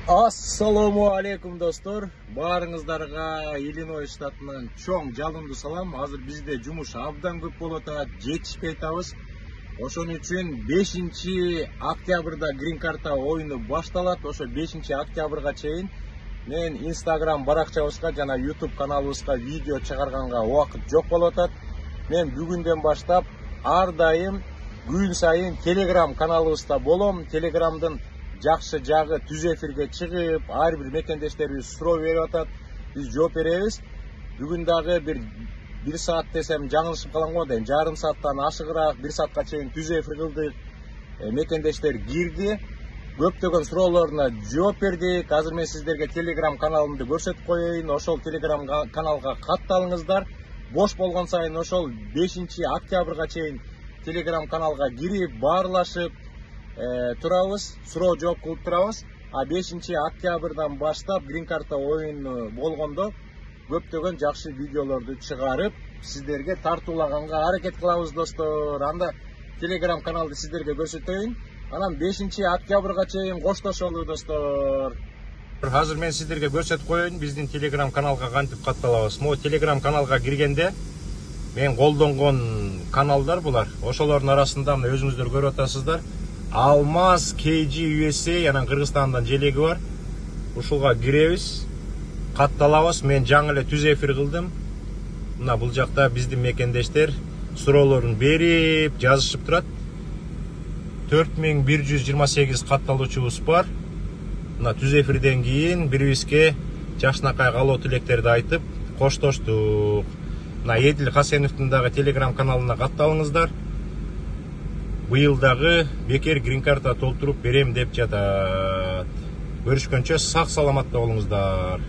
Assalamu alaikum dostlar. Barыңыздарга Illinois штатынан чоң жалынды салам. Азыр бизде жумуш абдан көп болуп атат, жетишпей атабыз. Ошон үчүн 5 октябрда Green Card оюну башталат. Ошо 5 октябрга чейин мен Instagram баракчабызга жана YouTube каналыбызга видео чыгарганга убакыт жок болуп атат. Мен бүгүндөн баштап ар дайым күн сайын Telegram каналыбызда болом. Telegramдын жакшы жагы түз эфирге чыгып, ар бир мекендештерибиз суроо берип атат. Биз жооп беребиз. Бүгүн дагы бир саат десем жаңылышып калам го дейм. Жарым сааттан ашыгыраак 1 саатка чейин түз эфир кылдык. Мекендештер кирди. Көптөгөн суроолоруна жооп бердик. Азыр мен сиздерге Telegram каналымды көрсөтүп коеюн. Ошол Telegram каналга катталыңыздар. Бош болгон сайын ошол 5 октябрга чейин Telegram каналга кирип, баарлашып турабыз, суроо жооп кылып турабыз. А 5 октябрдан баштап Green Card оюну болгондо көптөгөн жакшы видеолорду чыгарып, сиздерге тартуулаганга аракет кылабыз достор. Анда Telegram каналды сиздерге көрсөтөйүн. Анан 5 октябрга чейин коштошолу достор. Азыр мен сиздерге көрсөтүп коеюн, биздин Telegram каналга кантип катталабыз. Могу Telegram каналга киргенде мен колдонгон каналдар булар. Ошолордун арасында мына өзүңүздөр көрүп атасыздар. Алмаз KG USA, анан Кыргызстандан желеги бар. Ушулга киребиз, катталабыз. Мен жаңы эле түз эфир кылдым. Мына бул жакта биздин мекендештер суроолорун берип, жазышып турат. 4128 катталуучубуз бар. Мына түз эфирден кийин бирибизге жакшынакай калоо тилектерди айтып коштоштук. Мына Едил Хасеновдун дагы Telegram каналына катталыңыздар. Быйыл дагы бекер Green Card толтуруп берем деп жатат. Көрүшкөнчө сак саламатта болуңуздар.